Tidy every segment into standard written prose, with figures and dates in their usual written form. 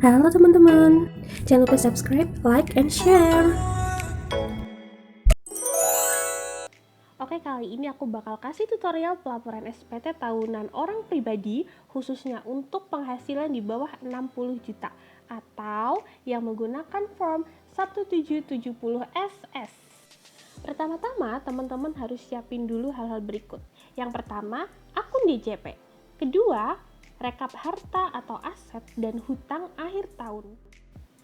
Halo teman-teman, jangan lupa subscribe, like, and share. Oke, kali ini aku bakal kasih tutorial pelaporan SPT tahunan orang pribadi khususnya untuk penghasilan di bawah 60 juta atau yang menggunakan form 1770SS. Pertama-tama, teman-teman harus siapin dulu hal-hal berikut. Yang pertama, akun DJP. Kedua, rekap harta atau aset dan hutang akhir tahun.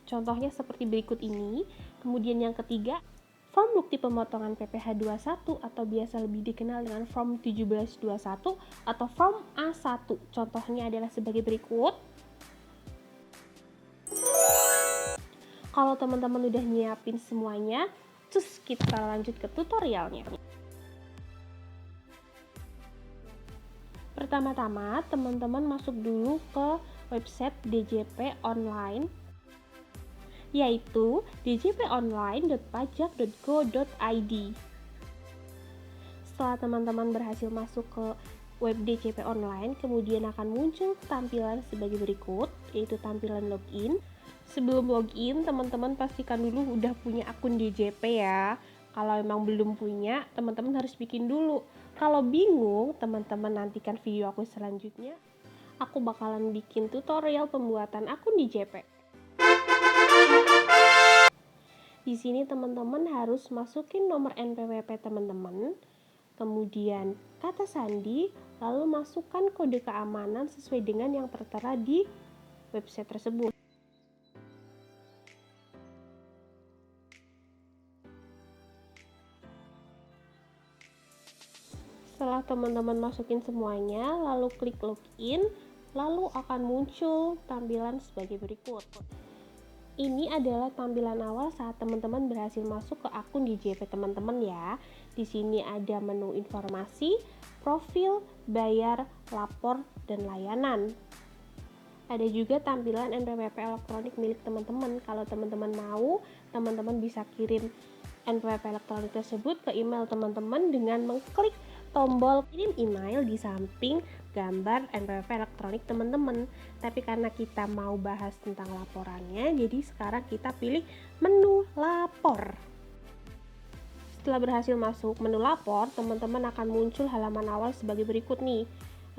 Contohnya seperti berikut ini. Kemudian yang ketiga, form bukti pemotongan PPh 21 atau biasa lebih dikenal dengan form 1721 atau form A1. Contohnya adalah sebagai berikut. Kalau teman-teman udah nyiapin semuanya, terus kita lanjut ke tutorialnya. Pertama-tama, teman-teman masuk dulu ke website DJP online, yaitu djponline.pajak.go.id. Setelah teman-teman berhasil masuk ke web DJP online, kemudian akan muncul tampilan sebagai berikut, yaitu tampilan login. Sebelum login, teman-teman pastikan dulu udah punya akun DJP ya. Kalau emang belum punya, teman-teman harus bikin dulu. Kalau bingung, teman-teman nantikan video aku selanjutnya. Aku bakalan bikin tutorial pembuatan akun DJP. Di sini teman-teman harus masukin nomor NPWP teman-teman, kemudian kata sandi, lalu masukkan kode keamanan sesuai dengan yang tertera di website tersebut. Setelah teman-teman masukin semuanya, lalu klik login, lalu akan muncul tampilan sebagai berikut. Ini adalah tampilan awal saat teman-teman berhasil masuk ke akun DJP teman-teman ya. Di sini ada menu informasi, profil, bayar, lapor, dan layanan. Ada juga tampilan NPWP elektronik milik teman-teman. Kalau teman-teman mau, teman-teman bisa kirim NPWP elektronik tersebut ke email teman-teman dengan mengklik tombol kirim email di samping gambar NPWP elektronik teman-teman. Tapi karena kita mau bahas tentang laporannya, jadi sekarang kita pilih menu lapor. Setelah berhasil masuk menu lapor, teman-teman akan muncul halaman awal sebagai berikut nih.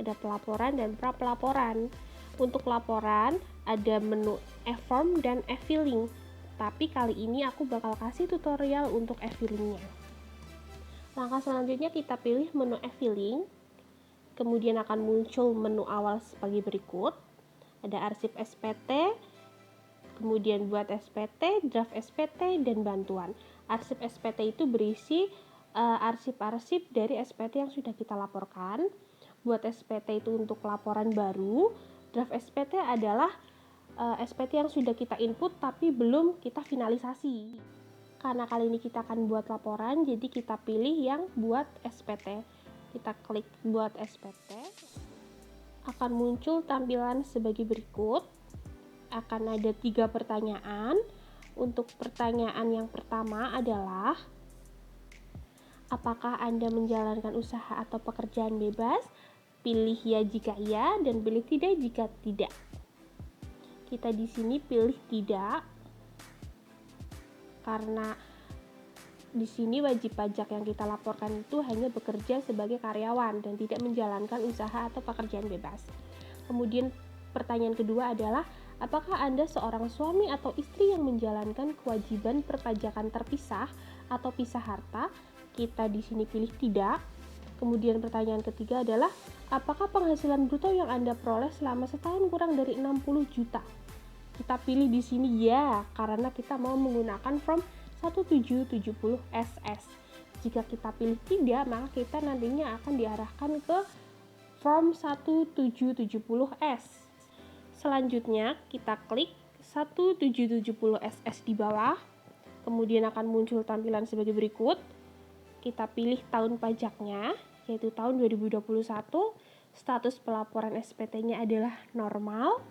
Ada pelaporan dan pra pelaporan. Untuk laporan ada menu e-form dan e-filing. Tapi kali ini aku bakal kasih tutorial untuk e-filingnya. Langkah selanjutnya kita pilih menu e-filing. Kemudian akan muncul menu awal sebagai berikut. Ada arsip SPT, kemudian buat SPT, draft SPT, dan bantuan. Arsip SPT itu berisi arsip-arsip dari SPT yang sudah kita laporkan. Buat SPT itu untuk laporan baru. Draft SPT adalah SPT yang sudah kita input tapi belum kita finalisasi. Karena kali ini kita akan buat laporan, jadi kita pilih yang buat SPT. Kita klik buat SPT. Akan muncul tampilan sebagai berikut. Akan ada 3 pertanyaan. Untuk pertanyaan yang pertama adalah, apakah Anda menjalankan usaha atau pekerjaan bebas? Pilih ya jika iya dan pilih tidak jika tidak. Kita di sini pilih tidak karena di sini wajib pajak yang kita laporkan itu hanya bekerja sebagai karyawan dan tidak menjalankan usaha atau pekerjaan bebas. Kemudian pertanyaan kedua adalah, apakah Anda seorang suami atau istri yang menjalankan kewajiban perpajakan terpisah atau pisah harta? Kita di sini pilih tidak. Kemudian pertanyaan ketiga adalah, apakah penghasilan bruto yang Anda peroleh selama setahun kurang dari 60 juta? Kita pilih di sini ya, karena kita mau menggunakan form 1770SS. Jika kita pilih tidak, maka kita nantinya akan diarahkan ke form 1770S. Selanjutnya, kita klik 1770SS di bawah. Kemudian akan muncul tampilan sebagai berikut. Kita pilih tahun pajaknya, yaitu tahun 2021. Status pelaporan SPT-nya adalah normal.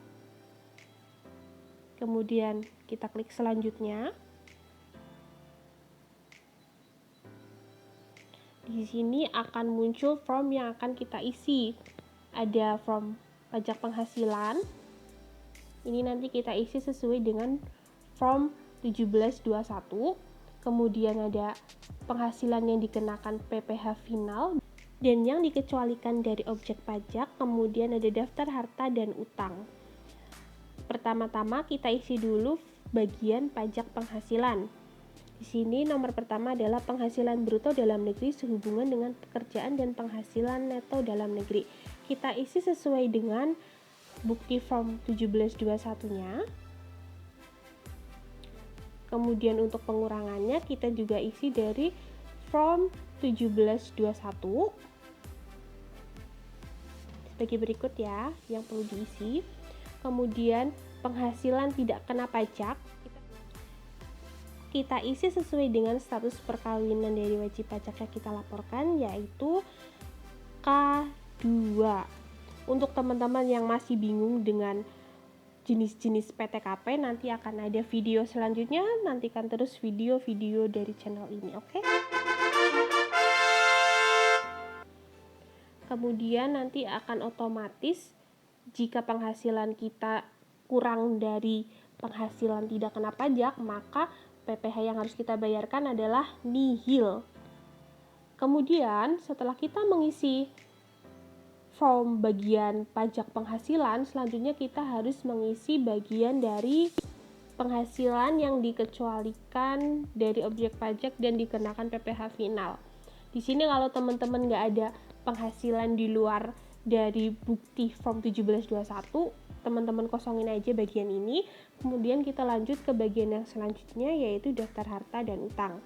Kemudian kita klik selanjutnya. Di sini akan muncul form yang akan kita isi. Ada form pajak penghasilan, Ini nanti kita isi sesuai dengan form 1721. Kemudian ada penghasilan yang dikenakan PPh final dan yang dikecualikan dari objek pajak. Kemudian ada daftar harta dan utang. Pertama-tama kita isi dulu bagian pajak penghasilan. Di sini nomor pertama adalah penghasilan bruto dalam negeri sehubungan dengan pekerjaan dan penghasilan neto dalam negeri. Kita isi sesuai dengan bukti form 1721-nya. Kemudian untuk pengurangannya kita juga isi dari form 1721. Sebagai berikut ya yang perlu diisi. Kemudian penghasilan tidak kena pajak kita isi sesuai dengan status perkawinan dari wajib pajak yang kita laporkan, yaitu K2. Untuk teman-teman yang masih bingung dengan jenis-jenis PTKP, nanti akan ada video selanjutnya. Nantikan terus video-video dari channel ini, oke? Kemudian nanti akan otomatis jika penghasilan kita kurang dari penghasilan tidak kena pajak, maka PPh yang harus kita bayarkan adalah nihil. Kemudian setelah kita mengisi form bagian pajak penghasilan, selanjutnya kita harus mengisi bagian dari penghasilan yang dikecualikan dari objek pajak dan dikenakan PPh final. Di sini kalau teman-teman nggak ada penghasilan di luar dari bukti form 1721, teman-teman kosongin aja bagian ini. Kemudian kita lanjut ke bagian yang selanjutnya, yaitu daftar harta dan utang.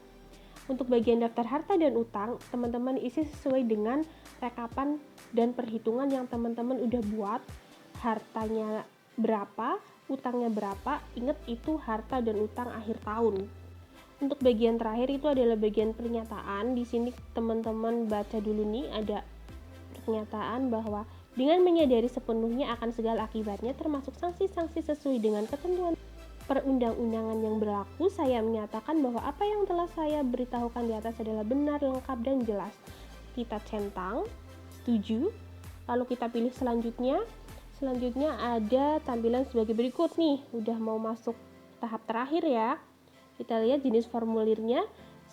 Untuk bagian daftar harta dan utang, teman-teman isi sesuai dengan rekapan dan perhitungan yang teman-teman udah buat. Hartanya berapa, utangnya berapa, ingat itu harta dan utang akhir tahun. Untuk bagian terakhir itu adalah bagian pernyataan. Di sini teman-teman baca dulu nih, ada pernyataan bahwa dengan menyadari sepenuhnya akan segala akibatnya termasuk sanksi-sanksi sesuai dengan ketentuan perundang-undangan yang berlaku, saya menyatakan bahwa apa yang telah saya beritahukan di atas adalah benar, lengkap, dan jelas. Kita centang, setuju, lalu kita pilih selanjutnya. Selanjutnya ada tampilan sebagai berikut nih, udah mau masuk tahap terakhir ya. Kita lihat jenis formulirnya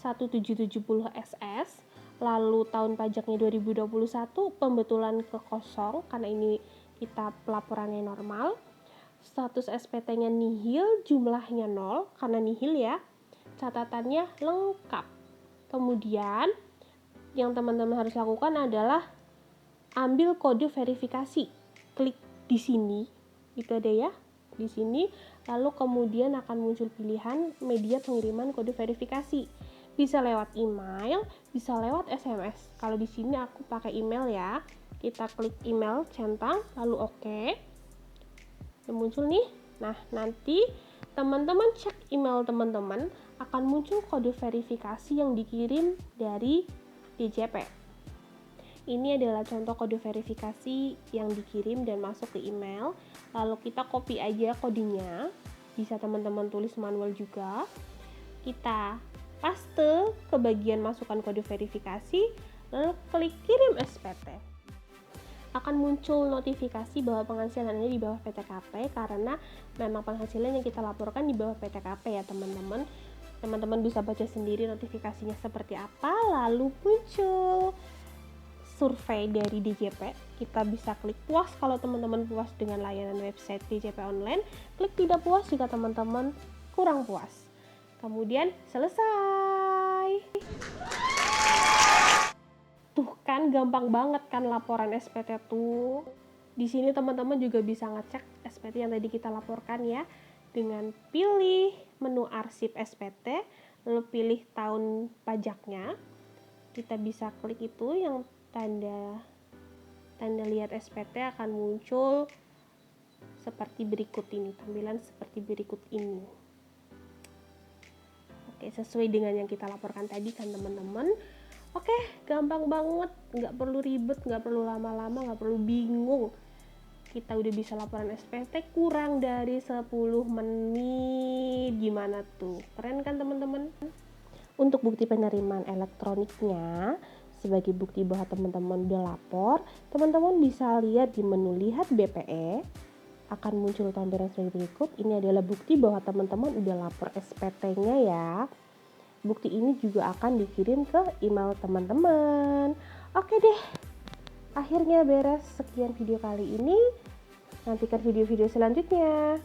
1770 SS. Lalu tahun pajaknya 2021, pembetulan ke kosong karena ini kita pelaporannya normal. Status SPT-nya nihil, jumlahnya 0 karena nihil ya. Catatannya lengkap. Kemudian yang teman-teman harus lakukan adalah ambil kode verifikasi. Klik di sini, itu ada ya, di sini. Lalu kemudian akan muncul pilihan media pengiriman kode verifikasi. Bisa lewat email, bisa lewat SMS. Kalau di sini aku pakai email ya. Kita klik email, centang, lalu oke. Udah muncul nih. Nah, nanti teman-teman cek email teman-teman, akan muncul kode verifikasi yang dikirim dari DJP. Ini adalah contoh kode verifikasi yang dikirim dan masuk ke email. Lalu kita copy aja kodenya. Bisa teman-teman tulis manual juga. Kita paste ke bagian masukkan kode verifikasi, lalu klik kirim SPT. Akan muncul notifikasi bahwa penghasilannya di bawah PTKP karena memang penghasilan yang kita laporkan di bawah PTKP ya teman-teman. Teman-teman bisa baca sendiri notifikasinya seperti apa, lalu muncul survei dari DJP. Kita bisa klik puas kalau teman-teman puas dengan layanan website DJP online, klik tidak puas jika teman-teman kurang puas. Kemudian selesai. Tuh kan gampang banget kan laporan SPT tuh. Di sini teman-teman juga bisa ngecek SPT yang tadi kita laporkan ya dengan pilih menu arsip SPT, lalu pilih tahun pajaknya. Kita bisa klik itu yang tanda lihat SPT akan muncul seperti berikut ini, tampilan seperti berikut ini. Oke, sesuai dengan yang kita laporkan tadi kan teman-teman. Oke, gampang banget, nggak perlu ribet, nggak perlu lama-lama, nggak perlu bingung. Kita udah bisa laporan SPT kurang dari 10 menit. Gimana tuh? Keren kan teman-teman? Untuk bukti penerimaan elektroniknya, sebagai bukti bahwa teman-teman udah lapor, teman-teman bisa lihat di menu lihat BPE akan muncul tampilan sebagai berikut. Ini adalah bukti bahwa teman-teman udah lapor SPT-nya ya. Bukti ini juga akan dikirim ke email teman-teman. Oke deh, akhirnya beres. Sekian video kali ini. Nantikan video-video selanjutnya.